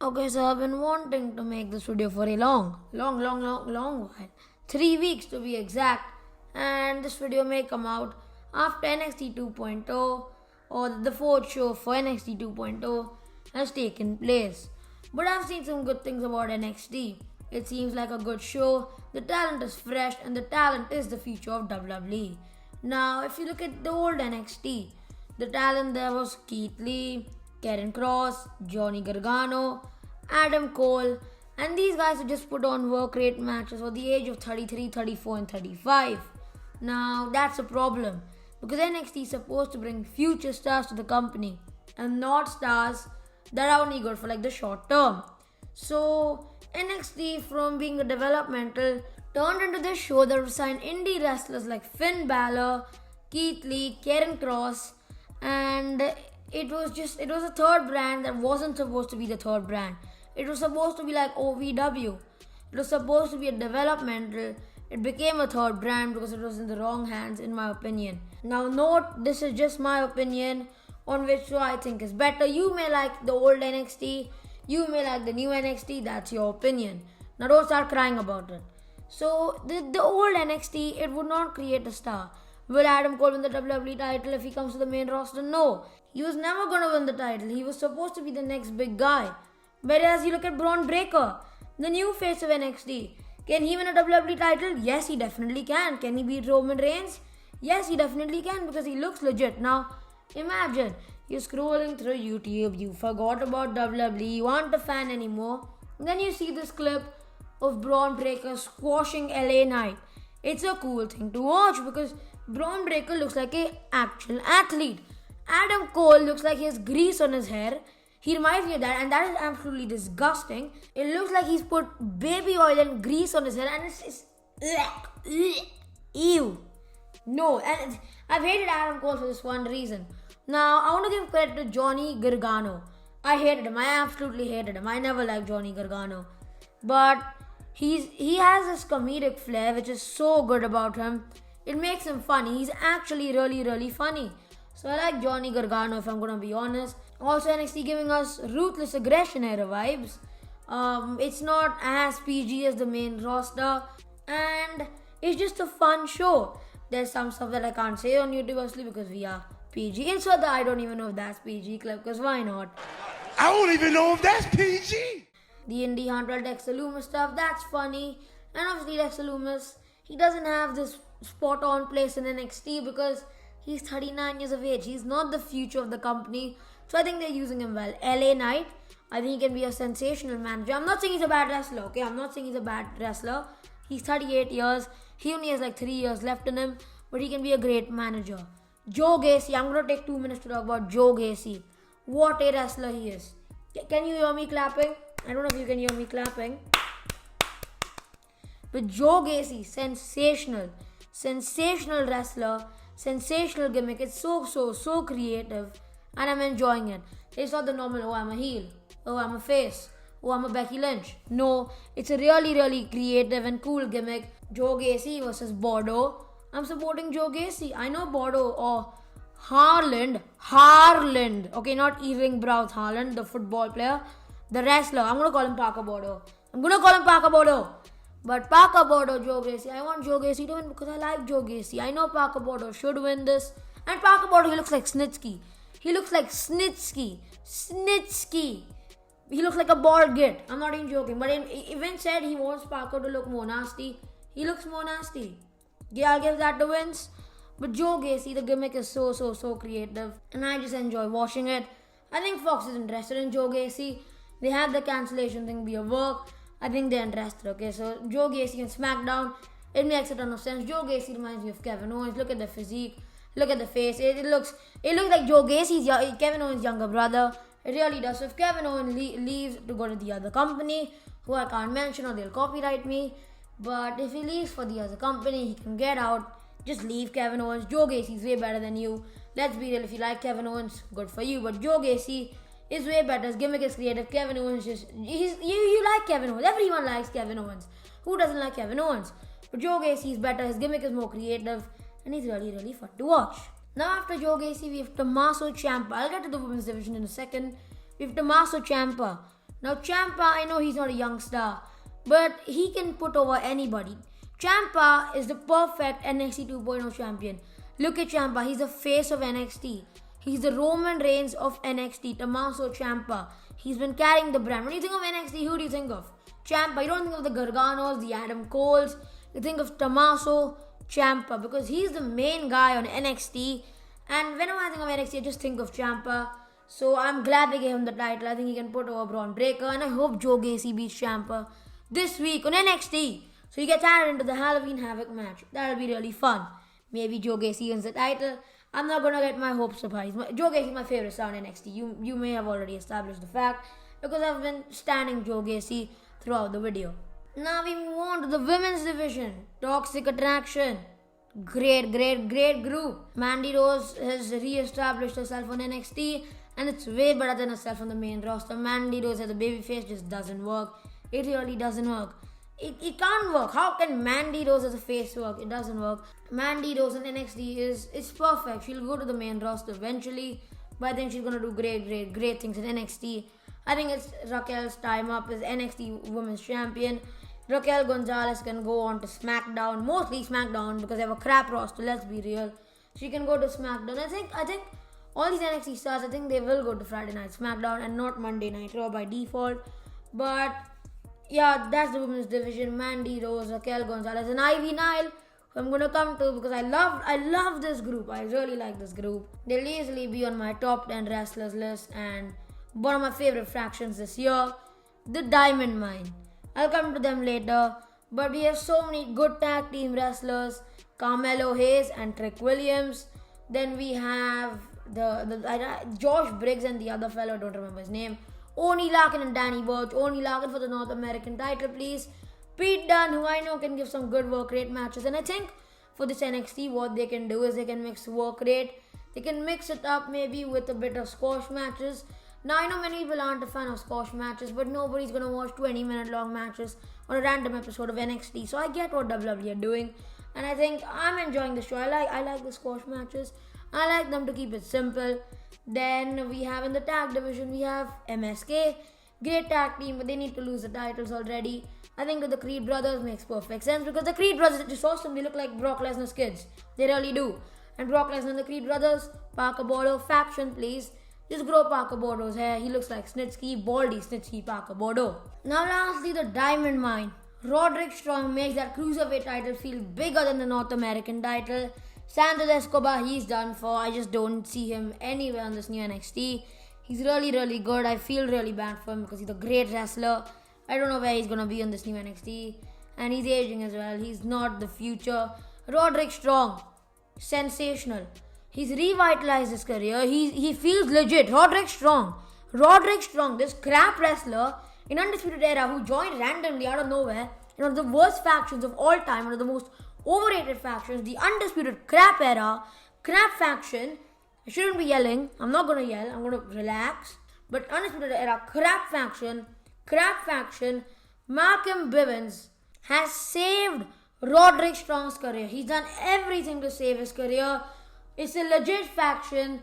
Okay, so I've been wanting to make this video for a long while. 3 weeks to be exact. And this video may come out after NXT 2.0 or the fourth show for NXT 2.0 has taken place. But I've seen some good things about NXT. It seems like a good show, the talent is fresh and the talent is the future of WWE. Now, if you look at the old NXT, the talent there was Keith Lee, Karen Cross, Johnny Gargano, Adam Cole, and these guys would just put on work rate matches for the age of 33, 34 and 35. Now that's a problem because NXT is supposed to bring future stars to the company and not stars that are only good for like the short term. So NXT from being a developmental turned into this show that would sign indie wrestlers like Finn Balor, Keith Lee, Karen Cross, and it was a third brand that wasn't supposed to be the third brand. It was supposed to be like OVW. It was supposed to be a developmental. It became a third brand because it was in the wrong hands, in my opinion. Now note, this is just my opinion on which show I think is better. You may like the old NXT, you may like the new NXT, that's your opinion. Now don't start crying about it. So the old NXT, it would not create a star. Will Adam Cole win the WWE title if he comes to the main roster? No. He was never going to win the title. He was supposed to be the next big guy. Whereas you look at Braun Breaker, the new face of NXT. Can he win a WWE title? Yes, he definitely can. Can he beat Roman Reigns? Yes, he definitely can because he looks legit. Now, imagine you're scrolling through YouTube, you forgot about WWE, you aren't a fan anymore. Then you see this clip of Braun Breaker squashing LA Knight. It's a cool thing to watch because Braun Breaker looks like an actual athlete. Adam Cole looks like he has grease on his hair. He reminds me of that, and that is absolutely disgusting. It looks like he's put baby oil and grease on his hair, and it's ew. No, and I've hated Adam Cole for this one reason. Now, I want to give credit to Johnny Gargano. I hated him. I absolutely hated him. I never liked Johnny Gargano. But he has this comedic flair, which is so good about him. It makes him funny. He's actually really funny. So I like Johnny Gargano if I'm going to be honest. Also NXT giving us Ruthless Aggression era vibes. It's not as PG as the main roster. And it's just a fun show. There's some stuff that I can't say on YouTube obviously because we are PG. Insert the I don't even know if that's PG clip because why not? I don't even know if that's PG. The Indie Hunter Dexter Lumis stuff, that's funny. And obviously Dexter Lumis, he doesn't have this spot on place in NXT because he's 39 years of age. He's not the future of the company. So I think they're using him well. LA Knight, I think he can be a sensational manager. I'm not saying he's a bad wrestler, okay? I'm not saying he's a bad wrestler. He's 38 years. He only has like 3 years left in him. But he can be a great manager. Joe Gacy, I'm going to take 2 minutes to talk about Joe Gacy. What a wrestler he is. Can you hear me clapping? I don't know if you can hear me clapping. But Joe Gacy, sensational. Sensational wrestler. Sensational gimmick. It's so creative. And I'm enjoying it. It's not the normal, oh, I'm a heel. Oh, I'm a face. Oh, I'm a Becky Lynch. No, it's a really creative and cool gimmick. Joe Gacy versus Bordeaux. I'm supporting Joe Gacy. I know Bordeaux or Harland. Okay, not Earring Browse Harland, the football player. The wrestler. I'm going to call him Parker Bordeaux. But Parker Bordeaux, Joe Gacy. I want Joe Gacy to win because I like Joe Gacy. I know Parker Bordeaux should win this. And Parker Bordeaux, he looks like Snitsky. He looks like Snitsky. He looks like a bald git. I'm not even joking. But Vince said he wants Parker to look more nasty. He looks more nasty. Yeah, I'll give that to Vince. But Joe Gacy, the gimmick is so creative. And I just enjoy watching it. I think Fox is interested in Joe Gacy. They had the cancellation thing be a work. I think they're interested. Okay, so Joe Gacy and SmackDown. It makes a ton of sense. Joe Gacy reminds me of Kevin Owens. Look at the physique. Look at the face. It looks like Joe Gacy's Kevin Owens' younger brother. It really does. So if Kevin Owens leaves to go to the other company, who I can't mention or they'll copyright me, but if he leaves for the other company, he can get out. Just leave Kevin Owens. Joe Gacy's way better than you. Let's be real. If you like Kevin Owens, good for you. But Joe Gacy is way better. His gimmick is creative. Kevin Owens you like Kevin Owens. Everyone likes Kevin Owens. Who doesn't like Kevin Owens? But Joe Gacy is better. His gimmick is more creative. And he's really fun to watch. Now after Joe Gacy, we have Tommaso Ciampa. I'll get to the women's division in a second. We have Tommaso Ciampa. Now Ciampa, I know he's not a young star, but he can put over anybody. Ciampa is the perfect NXT 2.0 champion. Look at Ciampa, he's the face of NXT. He's the Roman Reigns of NXT, Tommaso Ciampa. He's been carrying the brand. When you think of NXT, who do you think of? Ciampa. You don't think of the Garganos, the Adam Coles. You think of Tommaso Ciampa because he's the main guy on NXT. And whenever I think of NXT, I just think of Ciampa. So I'm glad they gave him the title. I think he can put over Braun Breaker. And I hope Joe Gacy beats Ciampa this week on NXT. So he gets added into the Halloween Havoc match. That'll be really fun. Maybe Joe Gacy wins the title. I'm not gonna get my hopes up high. Joe Gacy is my favorite star on NXT. You may have already established the fact because I've been standing Joe Gacy throughout the video. Now we move on to the women's division. Toxic Attraction. Great group. Mandy Rose has re-established herself on NXT and it's way better than herself on the main roster. Mandy Rose as a babyface just doesn't work. It really doesn't work. It can't work. How can Mandy Rose as a face work? It doesn't work. Mandy Rose in NXT is perfect. She'll go to the main roster eventually, but I think she's gonna do great things in NXT. I think it's Raquel's time up as NXT Women's Champion. Raquel Gonzalez can go on to SmackDown, mostly SmackDown because they have a crap roster. Let's be real. She can go to SmackDown. I think all these NXT stars, I think they will go to Friday Night SmackDown and not Monday Night Raw by default. But yeah, that's the women's division. Mandy Rose, Raquel Gonzalez, and Ivy Nile, who I'm gonna come to because I love this group. I really like this group. They'll easily be on my top 10 wrestlers list and one of my favorite factions this year, the Diamond Mine. I'll come to them later, but we have so many good tag team wrestlers, Carmelo Hayes and Trick Williams. Then we have Josh Briggs and the other fellow, I don't remember his name. Oni Larkin and Danny Burch. Oni Larkin for the North American title, please. Pete Dunne, who I know can give some good work rate matches. And I think for this NXT, what they can do is they can mix work rate. They can mix it up maybe with a bit of squash matches. Now, I know many people aren't a fan of squash matches, but nobody's going to watch 20-minute long matches on a random episode of NXT. So I get what WWE are doing. And I think I'm enjoying the show. I like the squash matches. I like them to keep it simple. Then we have in the tag division, we have MSK. Great tag team, but they need to lose the titles already. I think that the Creed brothers makes perfect sense because the Creed brothers are just awesome. They look like Brock Lesnar's kids. They really do. And Brock Lesnar and the Creed brothers, Parker Bodo, faction please. Just grow Parker Bodo's hair. He looks like Snitsky, Baldy Snitsky Parker Bodo. Now lastly, the Diamond Mine. Roderick Strong makes that Cruiserweight title feel bigger than the North American title. Santos Escobar, he's done for. I just don't see him anywhere on this new NXT. He's really good. I feel really bad for him because he's a great wrestler. I don't know where he's going to be on this new NXT. And he's aging as well. He's not the future. Roderick Strong, sensational. He's revitalized his career. He feels legit. Roderick Strong, this crap wrestler in Undisputed Era who joined randomly out of nowhere in one of the worst factions of all time, one of the most overrated factions, the Undisputed Crap Era, crap faction. I shouldn't be yelling. I'm not going to yell. I'm going to relax. But Undisputed Era, crap faction. Malcolm Bivens has saved Roderick Strong's career. He's done everything to save his career. It's a legit faction.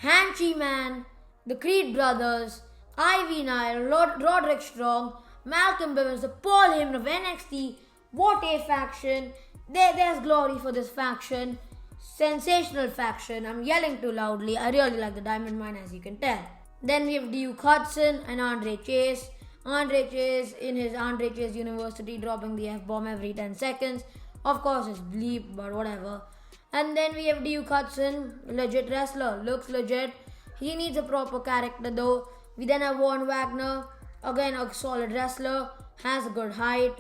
Hanchy Man, the Creed brothers, Ivy Nile, Roderick Strong, Malcolm Bivens, the Paul Heyman of NXT. What a faction. There's glory for this faction. Sensational faction. I'm yelling too loudly. I really like the Diamond Mine, as you can tell. Then we have Duke Hudson and Andre Chase. Andre Chase in his Andre Chase University dropping the F-bomb every 10 seconds. Of course it's bleep, but whatever. And then we have Duke Hudson, legit wrestler, looks legit. He needs a proper character though. We then have Von Wagner, again a solid wrestler, has a good height.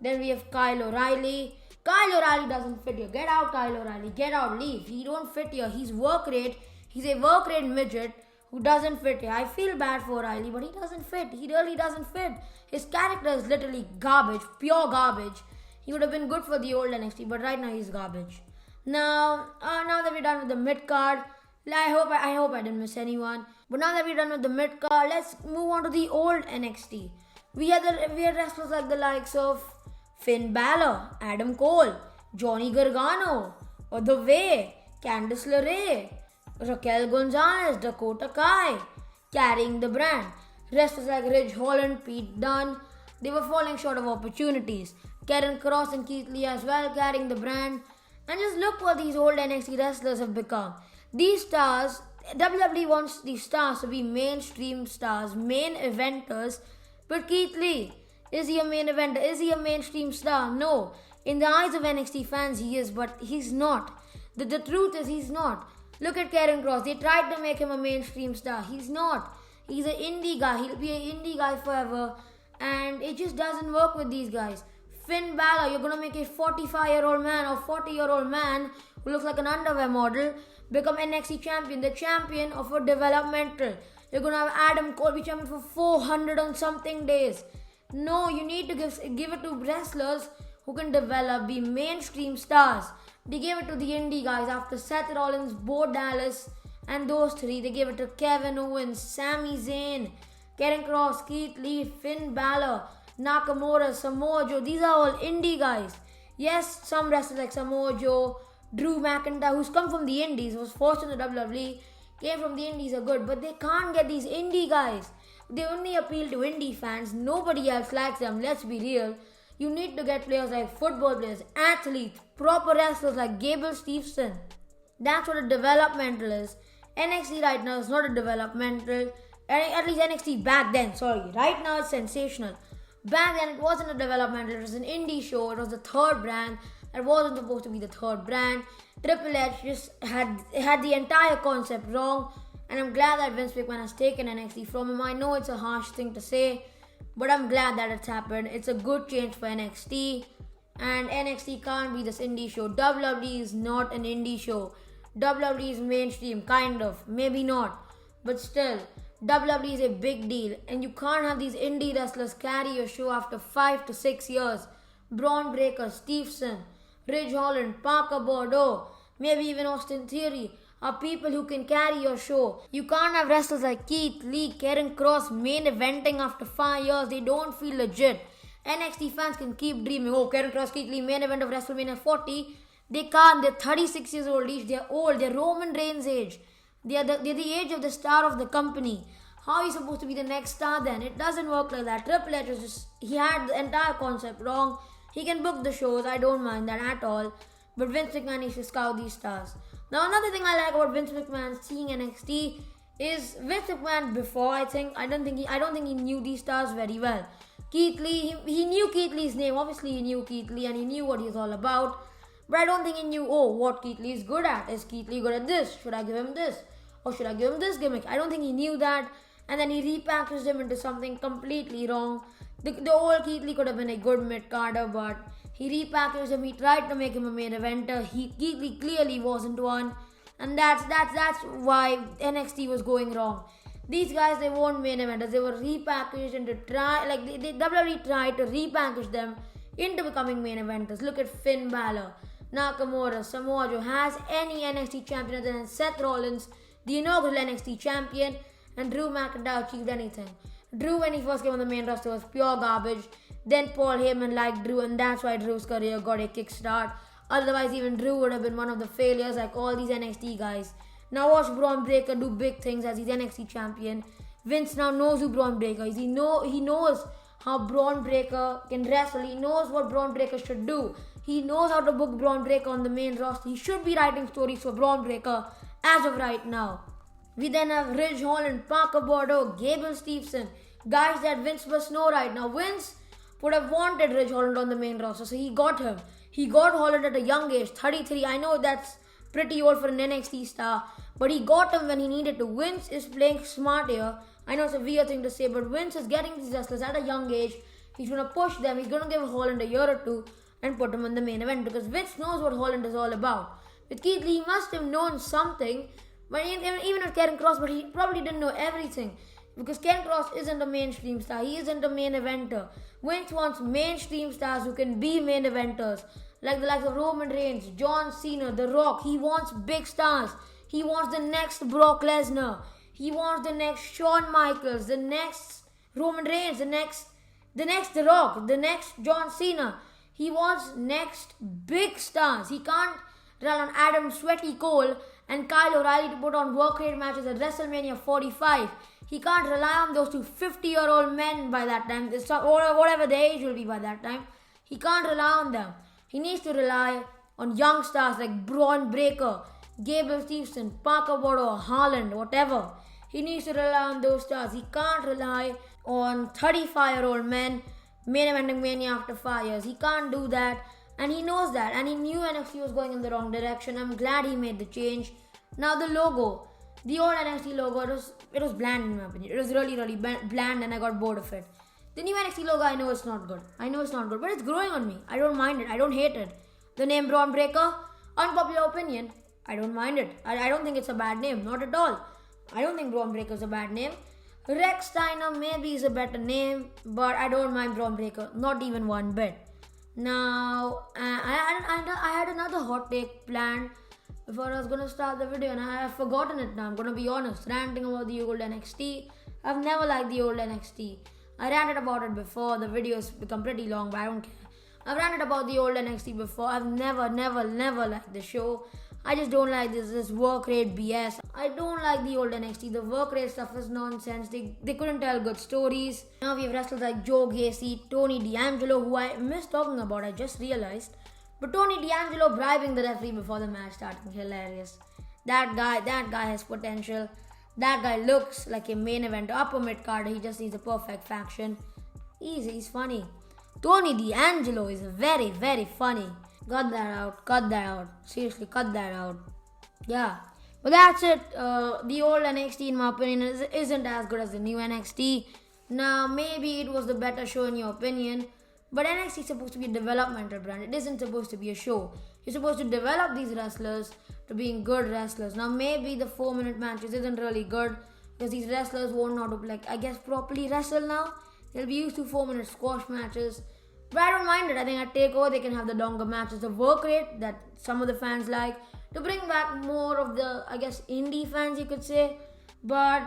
Then we have Kyle O'Reilly. Kyle O'Reilly doesn't fit here. Get out, Kyle O'Reilly. Get out, leave. He don't fit here. He's a work rate midget who doesn't fit here. I feel bad for O'Reilly, but he doesn't fit. He really doesn't fit. His character is literally garbage, pure garbage. He would have been good for the old NXT, but right now he's garbage. Now that we're done with the mid card, I hope I didn't miss anyone. But now that we're done with the mid card, let's move on to the old NXT. We had wrestlers like the likes of Finn Balor, Adam Cole, Johnny Gargano, or The Way, Candice LeRae, Raquel Gonzalez, Dakota Kai, carrying the brand. Wrestlers like Ridge Holland, Pete Dunne, they were falling short of opportunities. Karen Cross and Keith Lee as well carrying the brand. And just look what these old NXT wrestlers have become. These stars, WWE wants these stars to be mainstream stars, main eventers. But Keith Lee, is he a main eventer? Is he a mainstream star? No. In the eyes of NXT fans, he is, but he's not. The truth is, he's not. Look at Karen Cross. They tried to make him a mainstream star. He's not. He's an indie guy. He'll be an indie guy forever. And it just doesn't work with these guys. Finn Balor, you're going to make a 45-year-old man or 40-year-old man who looks like an underwear model become NXT champion, the champion of a developmental. You're going to have Adam Cole be champion for 400 and something days. No, you need to give it to wrestlers who can develop, be mainstream stars. They gave it to the indie guys after Seth Rollins, Bo Dallas, and those three. They gave it to Kevin Owens, Sami Zayn, Karen Cross, Keith Lee, Finn Balor, Nakamura, Samoa Joe. These are all indie guys. Yes, some wrestlers like Samoa Joe, Drew McIntyre, who's come from the indies, was forced into WWE, came from the indies, are good, but they can't get these indie guys. They only appeal to indie fans. Nobody else likes them. Let's be real. You need to get players like football players, athletes, proper wrestlers like Gable Steveson. That's what a developmental is. NXT right now is not a developmental. At least NXT back then, sorry. Right now it's sensational. Back then it wasn't a developmental. It was an indie show. It was the third brand. It wasn't supposed to be the third brand. Triple H just had the entire concept wrong. And I'm glad that Vince McMahon has taken NXT from him. I know it's a harsh thing to say, but I'm glad that it's happened. It's a good change for NXT. And NXT can't be this indie show. WWE is not an indie show. WWE is mainstream, kind of. Maybe not. But still, WWE is a big deal. And you can't have these indie wrestlers carry your show after 5 to 6 years. Braun Breaker, Steveson, Ridge Holland, Parker Bordeaux, maybe even Austin Theory are people who can carry your show. You can't have wrestlers like Keith Lee, Karen Cross main eventing after 5 years. They don't feel legit. NXT fans can keep dreaming, oh, Karen Cross, Keith Lee, main event of WrestleMania 40. They can't. They're 36 years old each. They're old. They're Roman Reigns' age. They're the age of the star of the company. How are you supposed to be the next star then? It doesn't work like that. Triple H was just, he had the entire concept wrong. He can book the shows. I don't mind that at all. But Vince McMahon needs to scout these stars. Now, another thing I like about Vince McMahon seeing NXT is Vince McMahon before, I don't think he knew these stars very well. Keith Lee, he knew Keith Lee's name. Obviously, he knew Keith Lee and he knew what he's all about. But I don't think he knew, what Keith Lee is good at. Is Keith Lee good at this? Should I give him this? Or should I give him this gimmick? I don't think he knew that. And then he repackaged him into something completely wrong. The old Keith Lee could have been a good mid-carder, but he repackaged him. He tried to make him a main eventer. Keith Lee clearly wasn't one. And that's why NXT was going wrong. These guys, they weren't main eventers. They were repackaged into WWE tried to repackage them into becoming main eventers. Look at Finn Balor, Nakamura, Samoa Joe. Has any NXT champion other than Seth Rollins, the inaugural NXT champion, and Drew McIntyre achieved anything? Drew, when he first came on the main roster, was pure garbage. Then Paul Heyman liked Drew, and that's why Drew's career got a kickstart. Otherwise, even Drew would have been one of the failures like all these NXT guys. Now watch Braun Breaker do big things as he's NXT champion. Vince now knows who Braun Breaker is. He knows how Braun Breaker can wrestle. He knows what Braun Breaker should do. He knows how to book Braun Breaker on the main roster. He should be writing stories for Braun Breaker as of right now. We then have Ridge Holland, Parker Bordeaux, Gable Steveson. Guys that Vince must know right now. Vince would have wanted Ridge Holland on the main roster, so he got him. He got Holland at a young age, 33. I know that's pretty old for an NXT star, but he got him when he needed to. Vince is playing smart here. I know it's a weird thing to say, but Vince is getting these wrestlers at a young age. He's going to push them. He's going to give Holland a year or two and put him in the main event because Vince knows what Holland is all about. With Keith Lee, he must have known something, but even with Karen Cross, but he probably didn't know everything. Because Karen Cross isn't a mainstream star. He isn't a main eventer. Vince wants mainstream stars who can be main eventers. Like the likes of Roman Reigns, John Cena, The Rock. He wants big stars. He wants the next Brock Lesnar. He wants the next Shawn Michaels, the next Roman Reigns, the next The Rock, the next John Cena. He wants next big stars. He can't rely on Adam Sweaty Cole and Kyle O'Reilly to put on work rate matches at WrestleMania 45. He can't rely on those two 50-year-old men by that time, whatever their age will be by that time. He can't rely on them. He needs to rely on young stars like Braun Breaker, Gabriel Stevenson, Parker Bodo, Holland, whatever. He needs to rely on those stars. He can't rely on 35-year-old men main eventing Mania after 5 years. He can't do that, and he knows that, and he knew NXT was going in the wrong direction. I'm glad he made the change. Now the logo. The old NXT logo, it was bland in my opinion. It was really, really bland, and I got bored of it. The new NXT logo, I know it's not good. But it's growing on me. I don't mind it. I don't hate it. The name Braun Breaker, unpopular opinion, I don't mind it. I don't think it's a bad name. Not at all. I don't think Braun Breaker is a bad name. Rex Steiner maybe is a better name, but I don't mind Braun Breaker. Not even one bit. Now, I had another hot take planned before I was going to start the video, and I have forgotten it now. I'm going to be honest. Ranting about the old NXT. I've never liked the old NXT. I ranted about it before. The videos become pretty long, but I don't care. I've ranted about the old NXT before. I've never liked the show. I just don't like this work rate BS. I don't like the old NXT. The work rate stuff is nonsense. They couldn't tell good stories. Now we have wrestlers like Joe Gacy, Tony D'Angelo, who I missed talking about, I just realized. But Tony D'Angelo bribing the referee before the match starting, hilarious. That guy has potential. That guy looks like a main event upper mid card. He just needs a perfect faction. He's funny. Tony D'Angelo is very funny. Cut that out. Seriously, cut that out. Yeah. But that's it. The old NXT, in my opinion, isn't as good as the new NXT. Now, maybe it was the better show in your opinion. But NXT is supposed to be a developmental brand. It isn't supposed to be a show. You're supposed to develop these wrestlers to being good wrestlers. Now, maybe the 4-minute matches isn't really good because these wrestlers won't know to, properly wrestle now. They'll be used to 4-minute squash matches. But I don't mind it. I think at TakeOver they can have the longer matches. The work rate that some of the fans like. To bring back more of the, indie fans you could say. But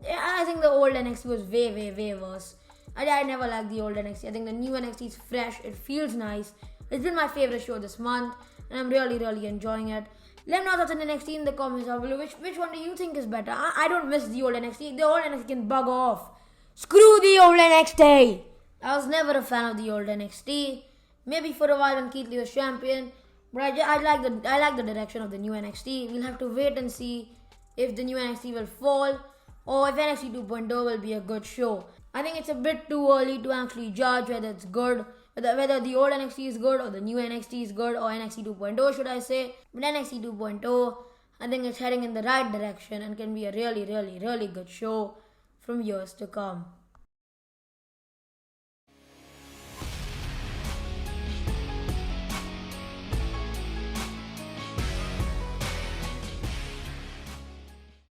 I think the old NXT was way worse. I never liked the old NXT. I think the new NXT is fresh. It feels nice. It's been my favorite show this month. And I'm really enjoying it. Let me know thoughts on NXT in the comments down below. Which one do you think is better? I don't miss the old NXT. The old NXT can bug off. Screw the old NXT! I was never a fan of the old NXT. Maybe for a while when Keith Lee was champion. But I like the direction of the new NXT. We'll have to wait and see if the new NXT will fall or if NXT 2.0 will be a good show. I think it's a bit too early to actually judge whether it's good, whether the old NXT is good or the new NXT is good or NXT 2.0 should I say. But NXT 2.0, I think it's heading in the right direction and can be a really good show from years to come.